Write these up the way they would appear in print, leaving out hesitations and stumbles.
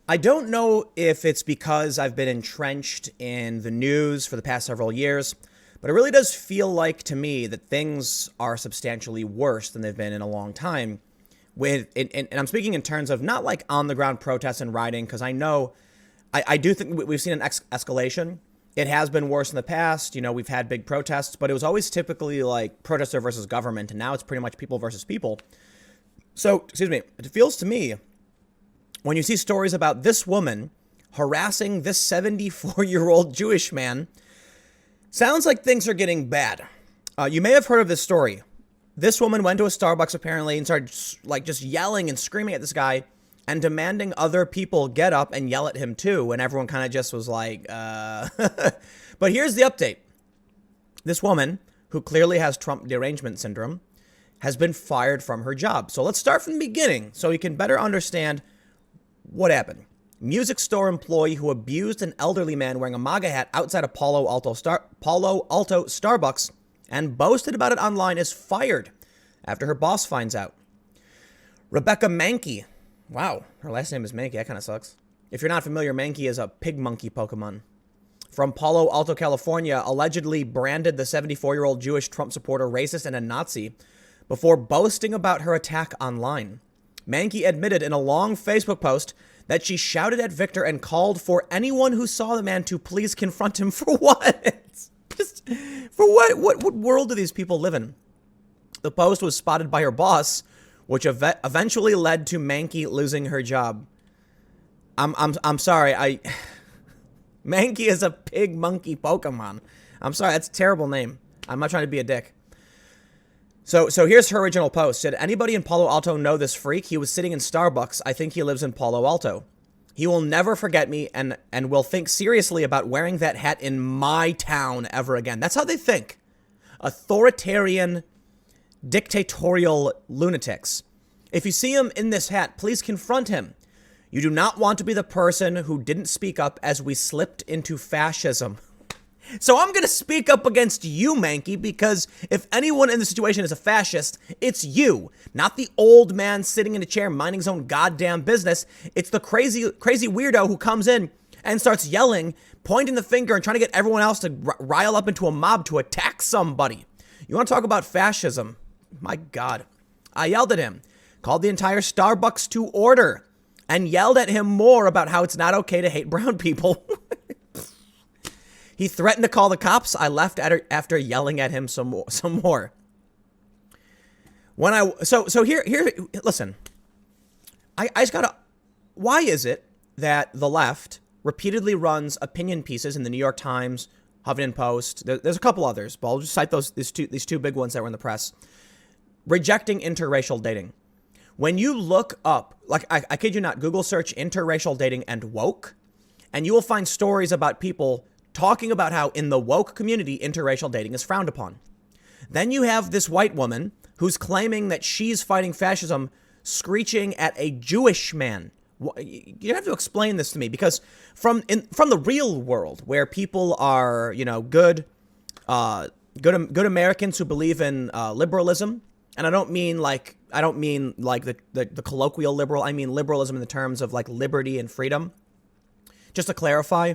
I don't know if it's because I've been entrenched in the news for the past several years, but it really does feel like to me that things are substantially worse than they've been in a long time. And I'm speaking in terms of not like on the ground protests and rioting, because I know I do think we've seen an escalation. It has been worse in the past. You know, we've had big protests, but it was always typically like protester versus government. And now it's pretty much people versus people. So, excuse me, it feels to me when you see stories about this woman harassing this 74-year-old Jewish man, sounds like things are getting bad. You may have heard of this story. This woman went to a Starbucks apparently and started like just yelling and screaming at this guy and demanding other people get up and yell at him too. And everyone kind of just was like, But here's the update. This woman, who clearly has Trump derangement syndrome, has been fired from her job. So let's start from the beginning so we can better understand what happened. Music store employee who abused an elderly man wearing a MAGA hat outside a Palo Alto Starbucks and boasted about it online is fired after her boss finds out. Rebecca Mankey. Wow, her last name is Mankey. That kind of sucks. If you're not familiar, Mankey is a pig monkey Pokemon. From Palo Alto, California, allegedly branded the 74-year-old Jewish Trump supporter racist and a Nazi before boasting about her attack online. Mankey admitted in a long Facebook post that she shouted at Victor and called for anyone who saw the man to please confront him for what? Just for what? What world do these people live in? The post was spotted by her boss, which eventually led to Mankey losing her job. I'm sorry. Mankey is a pig monkey Pokemon. I'm sorry. That's a terrible name. I'm not trying to be a dick. So here's her original post. Did anybody in Palo Alto know this freak? He was sitting in Starbucks. I think he lives in Palo Alto. He will never forget me and will think seriously about wearing that hat in my town ever again. That's how they think. Authoritarian, dictatorial lunatics. If you see him in this hat, please confront him. You do not want to be the person who didn't speak up as we slipped into fascism. So I'm going to speak up against you, Mankey, because if anyone in the situation is a fascist, it's you. Not the old man sitting in a chair minding his own goddamn business. It's the crazy weirdo who comes in and starts yelling, pointing the finger and trying to get everyone else to rile up into a mob to attack somebody. You want to talk about fascism? My God. I yelled at him, called the entire Starbucks to order, and yelled at him more about how it's not okay to hate brown people. He threatened to call the cops. I left after yelling at him some more. So here, listen. I just gotta. Why is it that the left repeatedly runs opinion pieces in the New York Times, Huffington Post? There's a couple others, but I'll just cite these two big ones that were in the press, rejecting interracial dating. When you look up, like I kid you not, Google search interracial dating and woke, and you will find stories about people talking about how in the woke community, interracial dating is frowned upon. Then you have this white woman who's claiming that she's fighting fascism, screeching at a Jewish man. You have to explain this to me, because from the real world where people are, good Americans who believe in liberalism, and I don't mean like the colloquial liberal. I mean liberalism in the terms of like liberty and freedom. Just to clarify,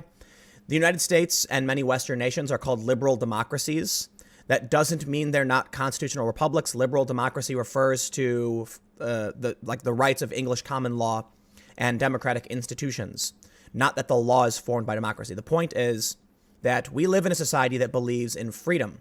the United States and many Western nations are called liberal democracies. That doesn't mean they're not constitutional republics. Liberal democracy refers to the rights of English common law and democratic institutions. Not that the law is formed by democracy. The point is that we live in a society that believes in freedom.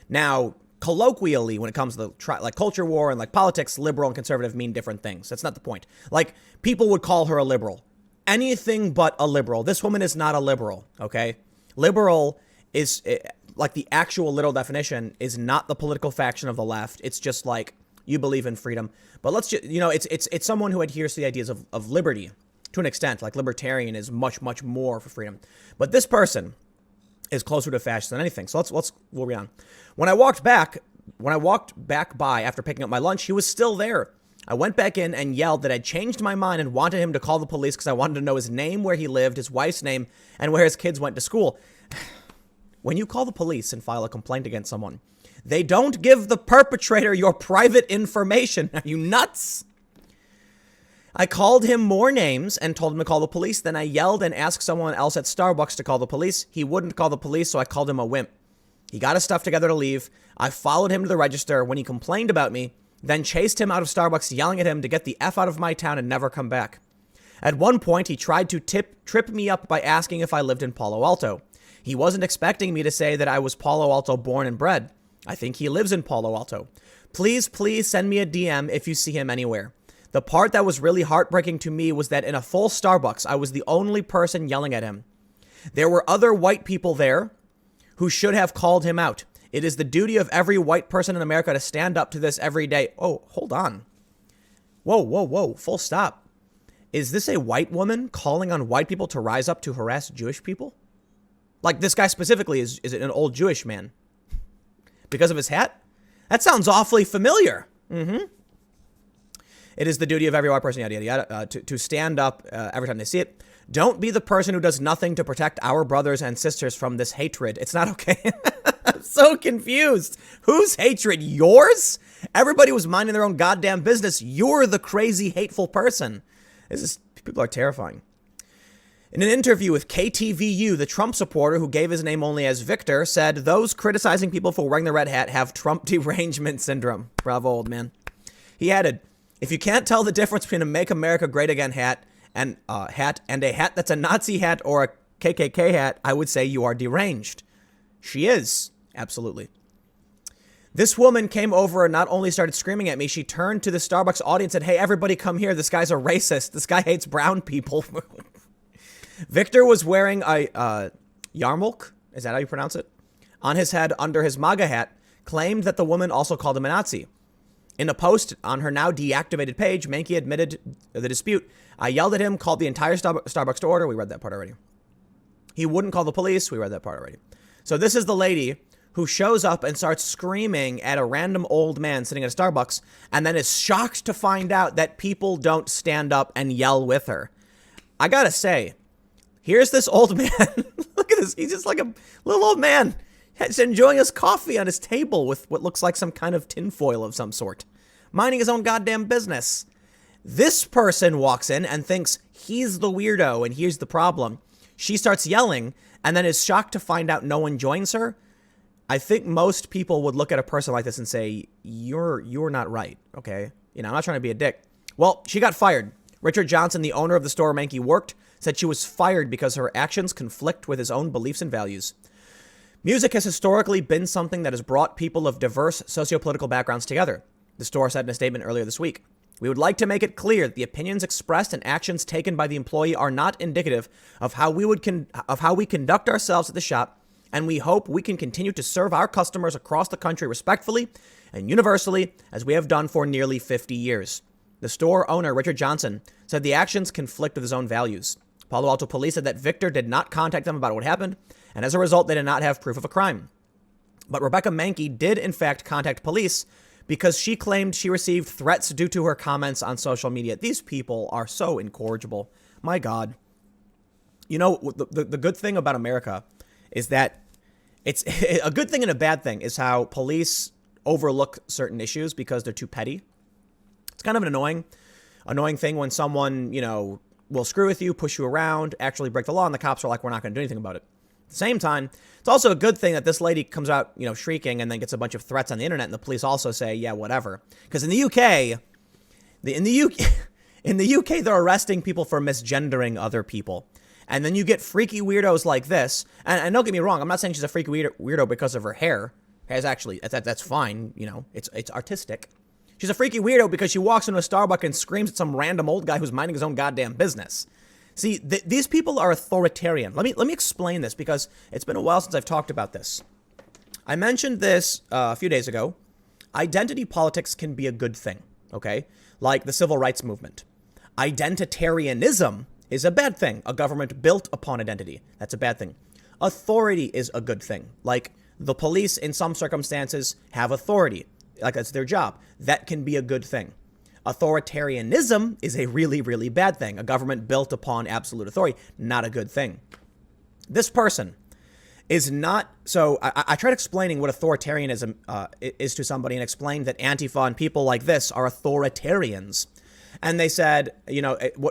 Now, colloquially, when it comes to the culture war and like politics, liberal and conservative mean different things. That's not the point. Like, people would call her a liberal. Anything but a liberal. This woman is not a liberal, okay? Liberal is, like the actual literal definition, is not the political faction of the left. It's just like, you believe in freedom. But let's just, it's someone who adheres to the ideas of liberty to an extent. Like, libertarian is much, much more for freedom. But this person is closer to fascist than anything. So we'll read on. When I walked back by after picking up my lunch, he was still there. I went back in and yelled that I'd changed my mind and wanted him to call the police because I wanted to know his name, where he lived, his wife's name, and where his kids went to school. When you call the police and file a complaint against someone, they don't give the perpetrator your private information. Are you nuts? I called him more names and told him to call the police. Then I yelled and asked someone else at Starbucks to call the police. He wouldn't call the police, so I called him a wimp. He got his stuff together to leave. I followed him to the register when he complained about me, then chased him out of Starbucks, yelling at him to get the F out of my town and never come back. At one point, he tried to trip me up by asking if I lived in Palo Alto. He wasn't expecting me to say that I was Palo Alto born and bred. I think he lives in Palo Alto. Please send me a DM if you see him anywhere. The part that was really heartbreaking to me was that in a full Starbucks, I was the only person yelling at him. There were other white people there who should have called him out. It is the duty of every white person in America to stand up to this every day. Oh, hold on. Whoa. Full stop. Is this a white woman calling on white people to rise up to harass Jewish people? Like this guy specifically, is it an old Jewish man? Because of his hat? That sounds awfully familiar. It is the duty of every white person, yada, yada, yada, to stand up every time they see it. Don't be the person who does nothing to protect our brothers and sisters from this hatred. It's not okay. I'm so confused. Whose hatred? Yours? Everybody was minding their own goddamn business. You're the crazy, hateful person. People are terrifying. In an interview with KTVU, the Trump supporter, who gave his name only as Victor, said those criticizing people for wearing the red hat have Trump derangement syndrome. Bravo, old man. He added, if you can't tell the difference between a Make America Great Again hat and a hat that's a Nazi hat or a KKK hat, I would say you are deranged. She is. Absolutely. This woman came over and not only started screaming at me, she turned to the Starbucks audience and said, hey, everybody come here. This guy's a racist. This guy hates brown people. Victor was wearing a yarmulke, is that how you pronounce it, on his head under his MAGA hat, claimed that the woman also called him a Nazi. In a post on her now deactivated page, Mankey admitted the dispute. I yelled at him, called the entire Starbucks to order. We read that part already. He wouldn't call the police. We read that part already. So this is the lady who shows up and starts screaming at a random old man sitting at a Starbucks and then is shocked to find out that people don't stand up and yell with her. I gotta say, here's this old man. Look at this. He's just like a little old man. He's enjoying his coffee on his table with what looks like some kind of tinfoil of some sort, minding his own goddamn business. This person walks in and thinks he's the weirdo, and here's the problem. She starts yelling and then is shocked to find out no one joins her. I think most people would look at a person like this and say, you're not right, okay? I'm not trying to be a dick. Well, she got fired. Richard Johnson, the owner of the store Mankey worked, said she was fired because her actions conflict with his own beliefs and values. Music has historically been something that has brought people of diverse sociopolitical backgrounds together, the store said in a statement earlier this week. We would like to make it clear that the opinions expressed and actions taken by the employee are not indicative of how we conduct ourselves at the shop, and we hope we can continue to serve our customers across the country respectfully and universally as we have done for nearly 50 years. The store owner, Richard Johnson, said the actions conflict with his own values. Palo Alto police said that Victor did not contact them about what happened, and as a result, they did not have proof of a crime. But Rebecca Mankey did, in fact, contact police because she claimed she received threats due to her comments on social media. These people are so incorrigible. My God. The good thing about America is that it's a good thing and a bad thing is how police overlook certain issues because they're too petty. It's kind of an annoying thing when someone, will screw with you, push you around, actually break the law, and the cops are like, we're not going to do anything about it. At the same time, it's also a good thing that this lady comes out, shrieking and then gets a bunch of threats on the internet, and the police also say, yeah, whatever. Because in the UK, they're arresting people for misgendering other people. And then you get freaky weirdos like this. And don't get me wrong, I'm not saying she's a freaky weirdo because of her hair. That's fine, it's artistic. She's a freaky weirdo because she walks into a Starbucks and screams at some random old guy who's minding his own goddamn business. See, these people are authoritarian. Let me explain this because it's been a while since I've talked about this. I mentioned this a few days ago. Identity politics can be a good thing, okay? Like the civil rights movement. Identitarianism is a bad thing. A government built upon identity. That's a bad thing. Authority is a good thing. Like the police in some circumstances have authority. Like that's their job. That can be a good thing. Authoritarianism is a really, really bad thing. A government built upon absolute authority, not a good thing. This person is not. So I tried explaining what authoritarianism is to somebody and explained that Antifa and people like this are authoritarians. And they said,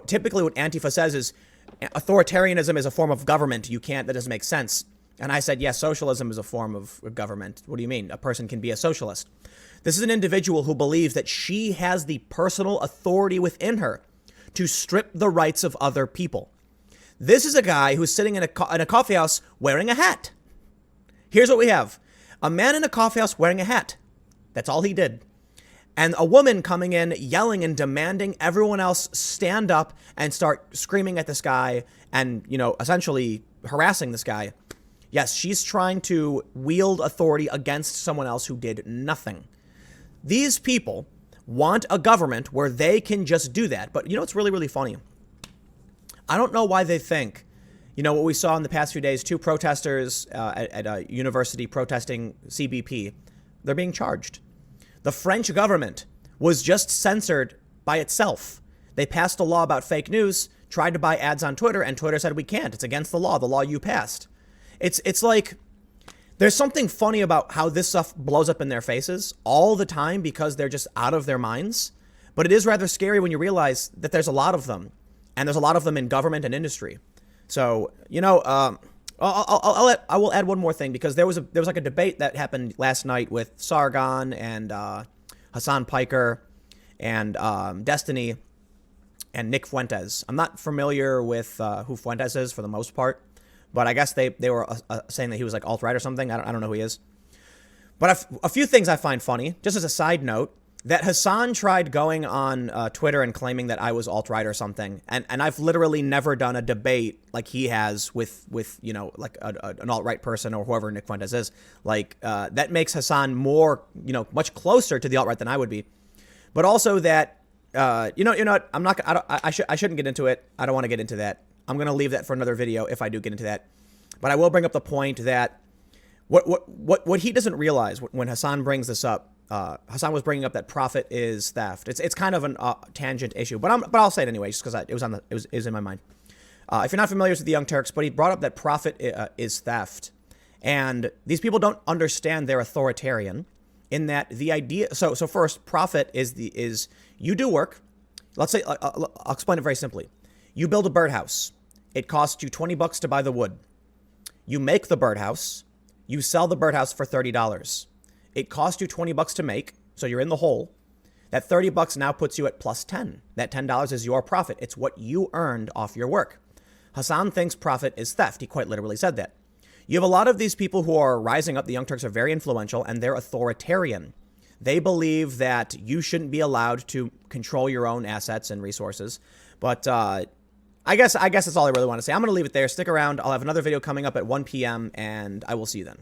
typically what Antifa says is authoritarianism is a form of government. That doesn't make sense. And I said, yes, socialism is a form of government. What do you mean? A person can be a socialist. This is an individual who believes that she has the personal authority within her to strip the rights of other people. This is a guy who's sitting in a coffee house wearing a hat. Here's what we have. A man in a coffee house wearing a hat. That's all he did. And a woman coming in, yelling and demanding everyone else stand up and start screaming at this guy and, essentially harassing this guy. Yes, she's trying to wield authority against someone else who did nothing. These people want a government where they can just do that. But it's really, really funny. I don't know why they think, what we saw in the past few days, two protesters at a university protesting CBP, they're being charged. The French government was just censored by itself. They passed a law about fake news, tried to buy ads on Twitter, and Twitter said, we can't. It's against the law you passed. It's like there's something funny about how this stuff blows up in their faces all the time because they're just out of their minds. But it is rather scary when you realize that there's a lot of them, and there's a lot of them in government and industry. So, I will add one more thing because there was like a debate that happened last night with Sargon and Hassan Piker and Destiny and Nick Fuentes. I'm not familiar with who Fuentes is for the most part, but I guess they were saying that he was like alt-right or something. I don't know who he is. But a few things I find funny, just as a side note, that Hassan tried going on Twitter and claiming that I was alt-right or something. And I've literally never done a debate like he has with like an alt-right person or whoever Nick Fuentes is. Like that makes Hassan more, much closer to the alt-right than I would be. But also that, I shouldn't get into it. I don't want to get into that. I'm going to leave that for another video if I do get into that. But I will bring up the point that what he doesn't realize when Hassan brings this up, Hassan was bringing up that profit is theft. It's kind of a tangent issue, but I'll say it anyway, just because it was in my mind. If you're not familiar with the Young Turks, but he brought up that profit is theft, and these people don't understand they're authoritarian in that the idea. So first, profit is you do work. Let's say I'll explain it very simply. You build a birdhouse. It costs you $20 to buy the wood. You make the birdhouse. You sell the birdhouse for $30. It cost you $20 to make, so you're in the hole. That $30 now puts you at plus 10. That $10 is your profit. It's what you earned off your work. Hassan thinks profit is theft. He quite literally said that. You have a lot of these people who are rising up. The Young Turks are very influential, and they're authoritarian. They believe that you shouldn't be allowed to control your own assets and resources. But I guess that's all I really want to say. I'm going to leave it there. Stick around. I'll have another video coming up at 1 p.m., and I will see you then.